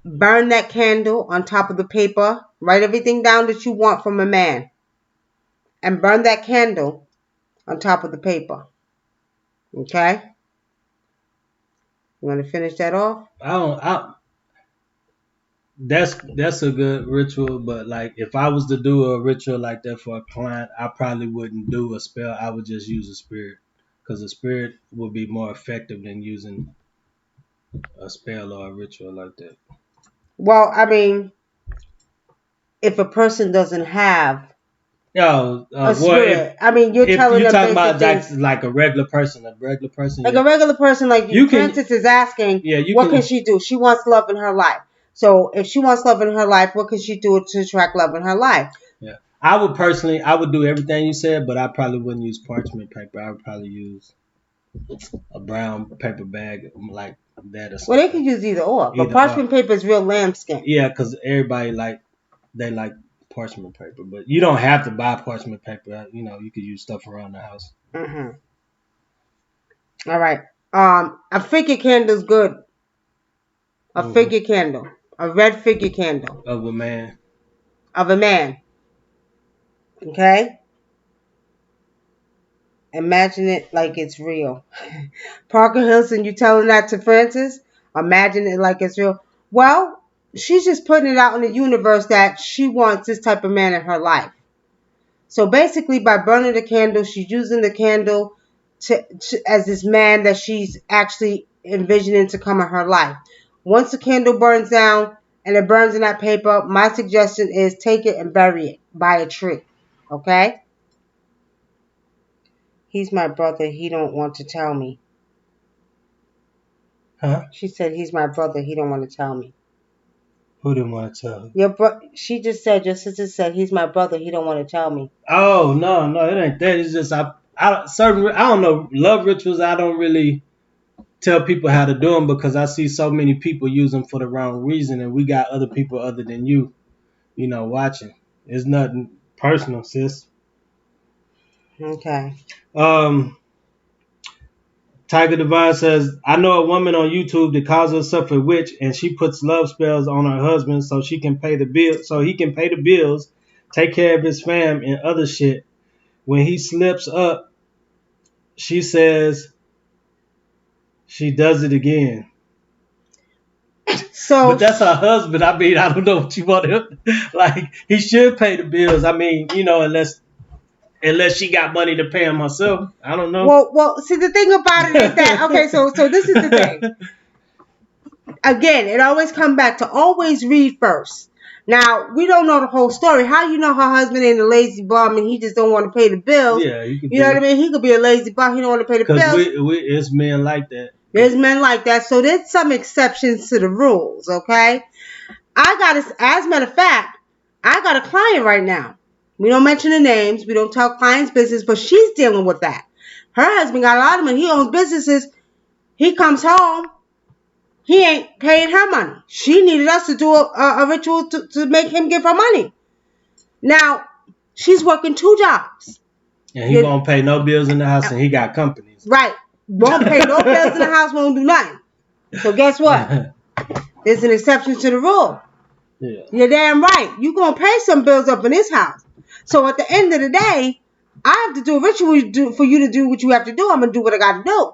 burn that candle on top of the paper. Write everything down that you want from a man. And burn that candle on top of the paper. Okay? You want to finish that off? I don't. That's a good ritual, but like if I was to do a ritual like that for a client, I probably wouldn't do a spell. I would just use a spirit because a spirit would be more effective than using a spell or a ritual like that. Well, I mean, if a person doesn't have Yo, a well, if spirit, I mean, you're if telling you them talking basic about things. like a regular person, Like yeah, a regular person, like you can, Francis is asking, yeah, you what can can. she do? She wants love in her life. So if she wants love in her life, what can she do to attract love in her life? Yeah, I would do everything you said, but I probably wouldn't use parchment paper. I would probably use. a brown paper bag like that or Well, they something. can use either or, but Either parchment paper is real lambskin. yeah, because everybody they like parchment paper, but you don't have to buy parchment paper. You know, you could use stuff around the house. Mm-hmm. All right. A figure candle's good. A Hmm. figure candle. A red figure candle Of a man. of a man. Okay? Imagine it like it's real. Parker Hilson, you telling that to Francis? Imagine it like it's real. Well, she's just putting it out in the universe that she wants this type of man in her life. So basically, by burning the candle, she's using the candle as this man that she's actually envisioning to come in her life. Once the candle burns down and it burns in that paper, my suggestion is take it and bury it by a tree. Okay? He's my brother. He don't want to tell me. Huh? She said he's my brother. He don't want to tell me. Who didn't want to tell her? She just said your sister said he's my brother. He don't want to tell me. Oh no, it ain't that. It's just I don't know love rituals. I don't really tell people how to do them because I see so many people use them for the wrong reason, and we got other people other than you know, watching. It's nothing personal, sis. Okay. Um, Tiger Divine says, I know a woman on YouTube that calls herself a witch and she puts love spells on her husband so she can pay the bill so he can pay the bills, take care of his fam and other shit. When he slips up, she says she does it again. So But that's her husband. I mean, I don't know what you want him like he should pay the bills. I mean, you know, unless she got money to pay him herself. I don't know. well. See, the thing about it is that okay. So this is the thing. Again, it always comes back to always read first. Now we don't know the whole story. How you know her husband ain't a lazy bum and he just don't want to pay the bills? Yeah, you could You know what I be. mean? He could be a lazy bum. He don't want to pay the Because bills. it's men like that. There's men like that. So there's some exceptions to the rules. Okay. As a matter of fact, I got a client right now. We don't mention the names. We don't tell clients' business, but she's dealing with that. Her husband got a lot of money. He owns businesses. He comes home. He ain't paying her money. She needed us to do a ritual to make him give her money. Now, she's working 2 jobs. And he won't pay no bills in the house and he got companies. Right. Won't pay no bills in the house, won't do nothing. So guess what? There's an exception to the rule. Yeah. You're damn right. You're going to pay some bills up in this house. So at the end of the day, I have to do a ritual for you to do what you have to do. I'm going to do what I got to do.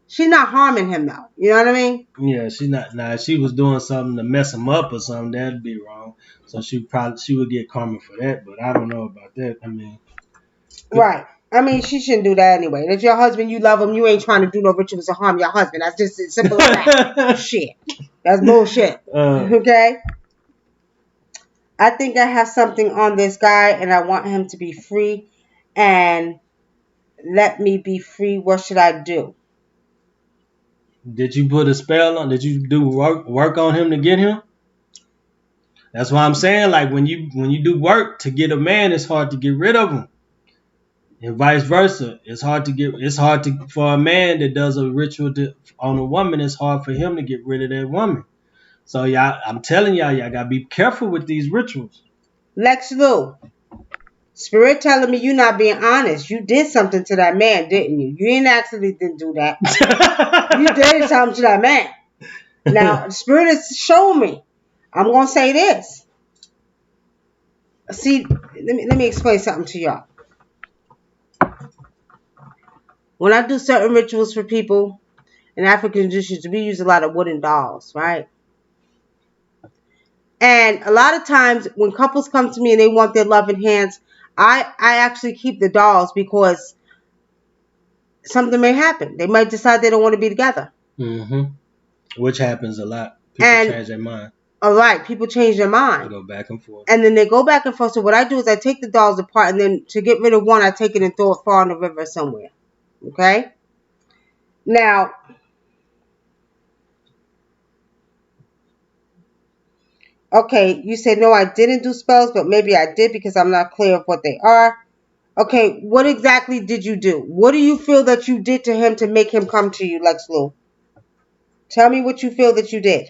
She's not harming him, though. You know what I mean? Yeah, she's not. Now, if she was doing something to mess him up or something, that'd be wrong. So she would get karma for that. But I don't know about that. I mean, Right. I mean, she shouldn't do that anyway. If your husband, you love him, you ain't trying to do no rituals to harm your husband. That's just as simple as that. Shit. That's bullshit. Okay? I think I have something on this guy and I want him to be free and let me be free. What should I do? did you put a spell on? Did you do work on him to get him? That's why I'm saying, like when you do work to get a man, it's hard to get rid of him, and vice versa. It's hard to for a man that does a ritual on a woman. It's hard for him to get rid of that woman. So y'all, I'm telling y'all gotta be careful with these rituals. Lex Lou. Spirit telling me you not being honest. You did something to that man, didn't you? You didn't actually didn't do that. You did something to that man. Now, Spirit is showing me. I'm gonna say this. See, let me explain something to y'all. When I do certain rituals for people in African traditions, we use a lot of wooden dolls, right? And a lot of times when couples come to me and they want their loving hands, I actually keep the dolls because something may happen. They might decide they don't want to be together. Mm-hmm. Which happens a lot. People And change their mind. all right, people change their They mind. go back and forth. And then they go back and forth. So what I do is I take the dolls apart and then to get rid of one, I take it and throw it far in the river somewhere. Okay? Now, okay, you said no, I didn't do spells, but maybe I did because I'm not clear of what they are. Okay, what exactly did you do? What do you feel that you did to him to make him come to you, Lex Lou? Tell me what you feel that you did.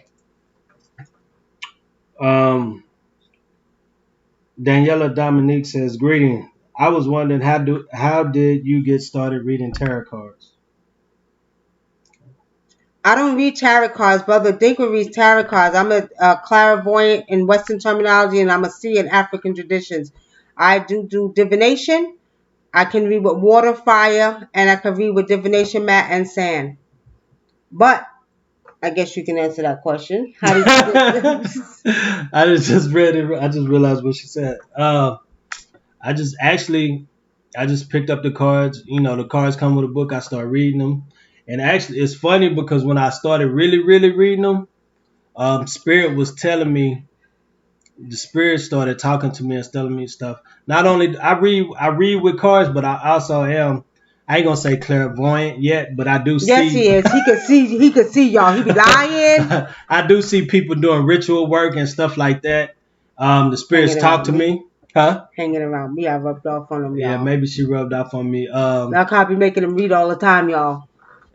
Um, Daniela Dominique says, "Greeting. I was wondering how did you get started reading tarot cards?" I don't read tarot cards. Brother Dinkra reads tarot cards. I'm a clairvoyant in Western terminology, and I'm a seer in African traditions. I do divination. I can read with water, fire, and I can read with divination mat and sand. But I guess you can answer that question. How did you get? I just read it. I just realized what she said. I just actually, I just picked up the cards. You know, the cards come with a book. I start reading them, and actually, it's funny because when I started really, really reading them, Spirit was telling me. The Spirit started talking to me and telling me stuff. Not only I read with cards, but I also am. I ain't gonna say clairvoyant yet, but I do Yes, he see. is. He could see. He could see y'all. He be lying. I do see people doing ritual work and stuff like that. The spirits Hanging talk around to me. me, huh? Hanging around me. I rubbed off on him, Yeah, y'all. maybe she rubbed off on me. Y'all can't be making him read all the time, y'all.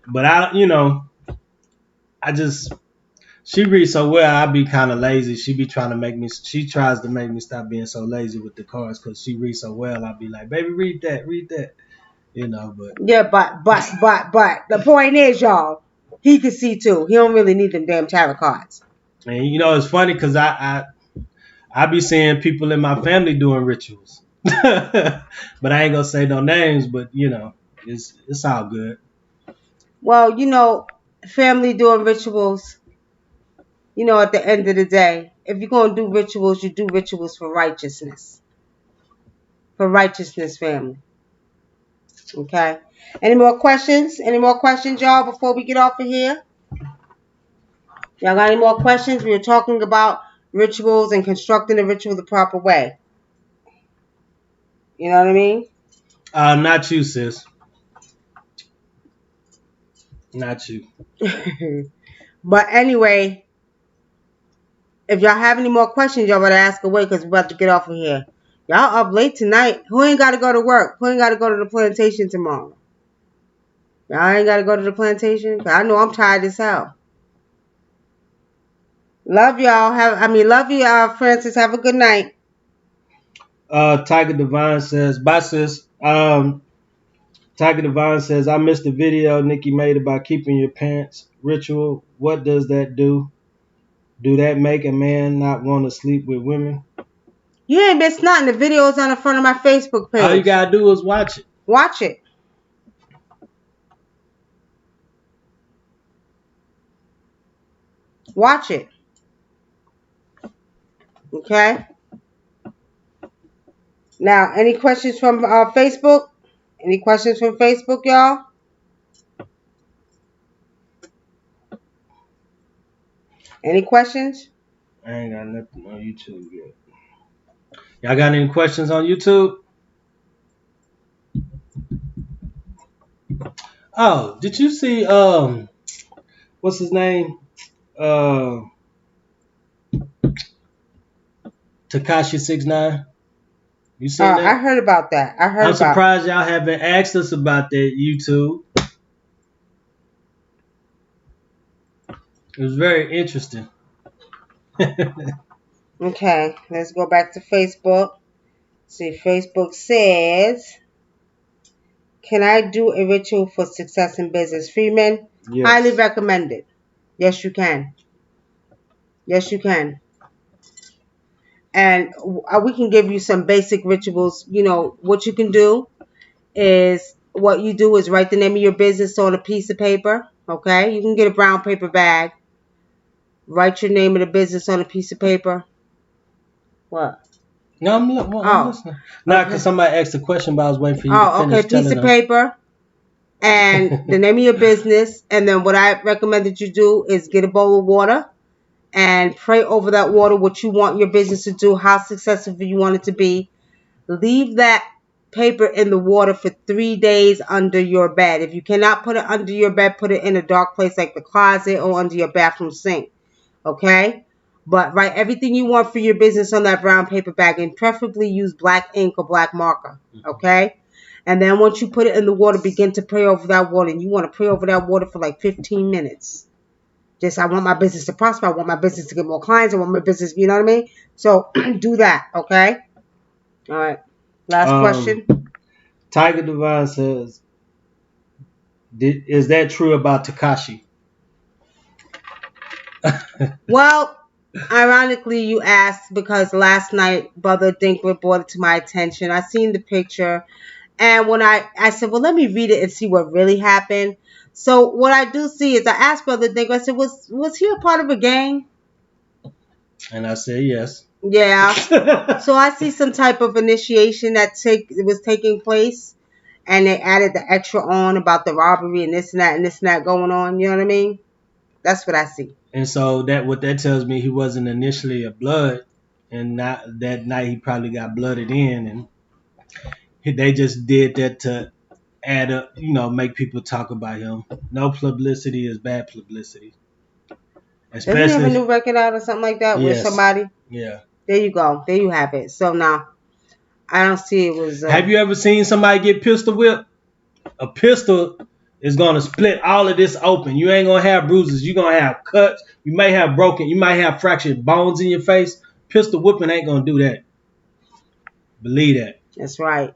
But I just she reads so well. I be kind of lazy. She be trying to make me. She tries to make me stop being so lazy with the cards because she reads so well. I be like, baby, read that. But Yeah, but the point is, y'all, he could see too. He don't really need them damn tarot cards. and it's funny because I be seeing people in my family doing rituals, but I ain't gonna say no names. But it's all good. Well, family doing rituals. At the end of the day, if you're gonna do rituals, you do rituals for righteousness. For righteousness, family. Okay. Any more questions? Any more questions, y'all, before we get off of here? Y'all got any more questions? We were talking about rituals and constructing a ritual the proper way. You know what I mean? Not you, sis. Not you. But anyway, if y'all have any more questions, y'all better ask away because we're about to get off of here. Y'all up late tonight. Who ain't got to go to work? Who ain't got to go to the plantation tomorrow? Y'all ain't got to go to the plantation? 'Cause I know I'm tired as hell. Love y'all. Love you, Francis. Have a good night. Tiger Divine says, bye, sis. Tiger Divine says, I missed the video Nikki made about keeping your pants ritual. What does that do? Do that make a man not want to sleep with women? You ain't missed nothing. The video is on the front of my Facebook All you page. gotta do is watch it. Watch it. Watch it. Okay? Now, any questions from Facebook? Any questions from Facebook, y'all? Any questions? I ain't got nothing on YouTube yet. Y'all got any questions on YouTube? Oh, did you see what's his name? Uh Takashi 69. You seen I that? heard about that. I heard I'm about. surprised y'all haven't asked us about that YouTube. It was very interesting. Okay, let's go back to Facebook. See, Facebook says, "Can I do a ritual for success in business?" Freeman, highly Yes. recommended. Yes, you can. Yes, you can. And we can give you some basic rituals. What you can do is what you do is write the name of your business on a piece of paper. Okay, you can get a brown paper bag. Write your name of the business on a piece of paper. What? No, I'm Oh, listening. Nah, because okay. somebody asked a question, but I was waiting for you to Oh, okay. finish Piece telling of them. paper and the name of your business. And then what I recommend that you do is get a bowl of water and pray over that water what you want your business to do, how successful you want it to be. Leave that paper in the water for 3 days under your bed. If you cannot put it under your bed, put it in a dark place like the closet or under your bathroom sink. Okay? But write everything you want for your business on that brown paper bag, and preferably use black ink or black marker. Okay? And then once you put it in the water, begin to pray over that water. And you want to pray over that water for like 15 minutes. Just, I want my business to prosper. I want my business to get more clients. I want my business, you know what I mean? So do that, okay? All right. Last question. Tiger Divine says, is that true about Takashi? Well, ironically, you asked because last night Brother Dinkler brought it to my attention. I seen the picture, and when I said, well, let me read it and see what really happened. So what I do see is I asked Brother Dinkler, I said, was he a part of a gang? And I said yes. Yeah. So I see some type of initiation that was taking place, and they added the extra on about the robbery and this and that and this and that going on. You know what I mean? That's what I see. And so what that tells me, he wasn't initially a blood, and not that night he probably got blooded in, and they just did that to add up, make people talk about him. No publicity is bad publicity, Doesn't he have a especially new record out or something like that with yes, somebody? yeah. There you go. There you have it. So now I don't see it was. Have you ever seen somebody get pistol whipped? A pistol is gonna split all of this open. You ain't gonna have bruises. You're gonna have cuts. You may have broken. You might have fractured bones in your face. Pistol whipping ain't gonna do that. Believe that. That's right.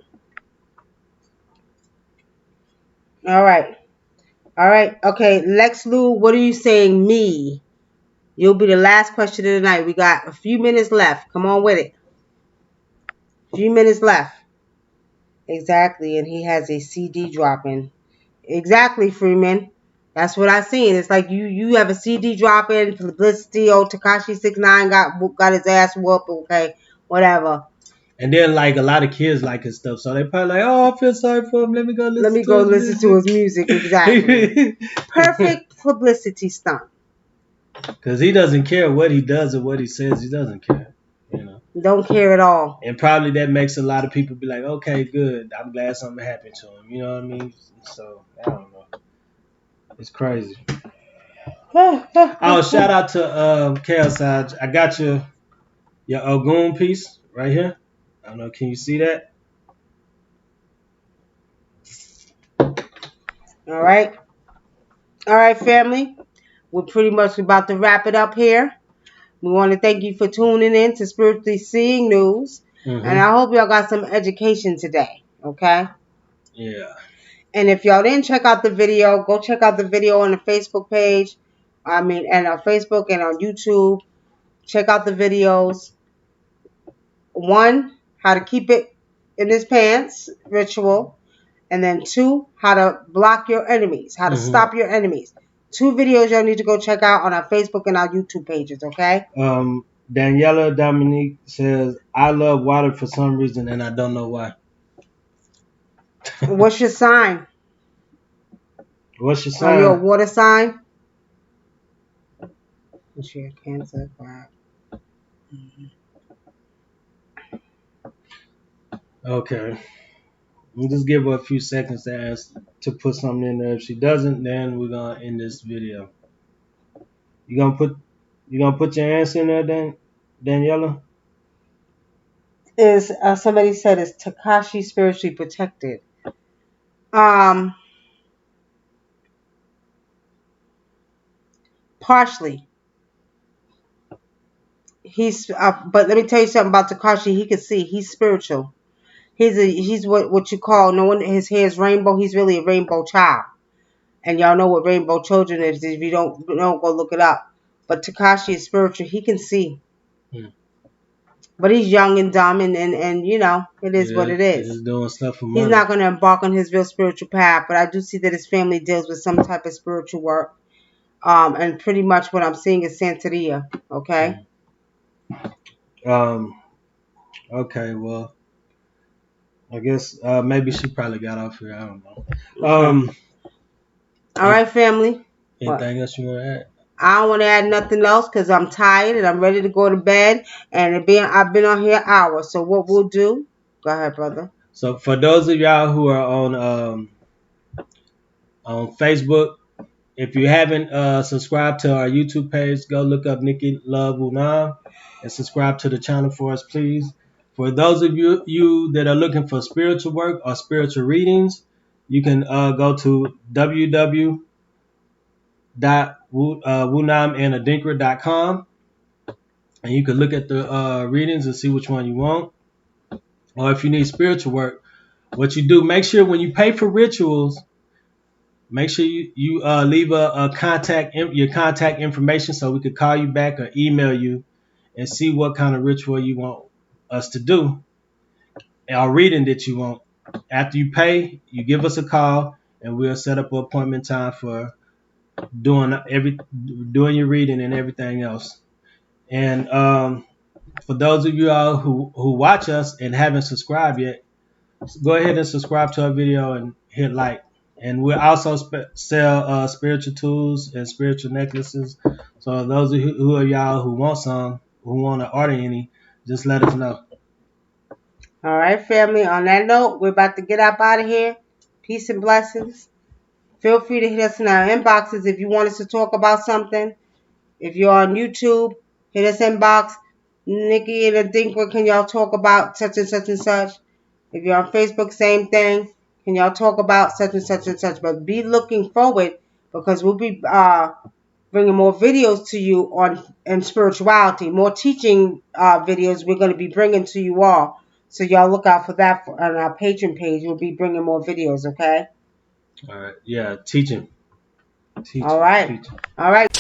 All right. All right. Okay. Lex Lou, what are you saying? Me. You'll be the last question of the night. We got a few minutes left. Come on with it. Few minutes left. Exactly. And he has a CD dropping. Exactly, Freeman. That's what I seen. It's like you have a CD dropping, publicity. Oh, Takashi 69 got his ass whooped. Okay, whatever. And then like a lot of kids like his stuff, so they probably like, oh, I feel sorry for him. Let me go Let listen me to go his listen to music. his music. Exactly. Perfect publicity stunt. Because he doesn't care what he does or what he says. He doesn't care, you know. Don't care at all. And probably that makes a lot of people be like, okay, good. I'm glad something happened to him. You know what I mean? So I don't know. It's crazy. Oh, shout out to Chaos. I got your Ogun piece right here. I don't know. Can you see that? All right. All right, family. We're pretty much about to wrap it up here. We want to thank you for tuning in to Spiritually Seeing News. And I hope y'all got some education today. Okay? Yeah. And if y'all didn't check out the video, go check out the video on the Facebook page. And on Facebook and on YouTube. Check out the videos. One, how to keep it in his pants ritual. And then two, how to block your enemies, how to stop your enemies. 2 videos y'all need to go check out on our Facebook and our YouTube pages, okay? Daniela Dominique says, I love water for some reason and I don't know why. What's your sign? What's your Are you a sign? water sign? What's your Cancer? Okay. We'll just give her a few seconds to put something in there. If she doesn't, then we're gonna end this video. You gonna put your answer in there, Daniela? Is somebody said is Takashi spiritually protected? Um, partially. But let me tell you something about Takashi. He can see. He's spiritual. He's what you call, no one. His hair is rainbow. He's really a rainbow child. And y'all know what rainbow children is. If you don't go look it up. But Takashi is spiritual. He can see. But he's young and dumb, and you know, it is what it is. He's doing stuff for He's money. not going to embark on his real spiritual path. But I do see that his family deals with some type of spiritual work. And pretty much what I'm seeing is Santeria. Okay? Okay, well, I guess maybe she probably got off here. I don't know. Okay. All right, family. Anything else you want to add? I don't want to add nothing else because I'm tired and I'm ready to go to bed. And I've been on here hours. So what we'll do? Go ahead, brother. So for those of y'all who are on Facebook if you haven't subscribed to our YouTube page, go look up Nikki Love Wunam and subscribe to the channel for us, please. For those of you that are looking for spiritual work or spiritual readings, you can go to www.wunamadinkra.com and you can look at the readings and see which one you want. Or if you need spiritual work, what you do, make sure when you pay for rituals, make sure you leave a contact your contact information so we could call you back or email you and see what kind of ritual you want us to do or reading that you want. After you pay, you give us a call and we'll set up an appointment time for doing your reading and everything else. And for those of you all who watch us and haven't subscribed yet, go ahead and subscribe to our video and hit like. And we also sell spiritual tools and spiritual necklaces. So those of you who are y'all who want some, who want to order any, just let us know. All right, family. On that note, we're about to get up out of here. Peace and blessings. Feel free to hit us in our inboxes if you want us to talk about something. If you're on YouTube, hit us inbox. Nikki and Adinkra, can y'all talk about such and such and such? If you're on Facebook, same thing. Can y'all talk about such and such and such? But be looking forward because we'll be bringing more videos to you on in spirituality, more teaching videos we're going to be bringing to you all. So y'all look out for that on our Patreon page. We'll be bringing more videos, okay? All right. Yeah, teaching. All right. Teaching. All right.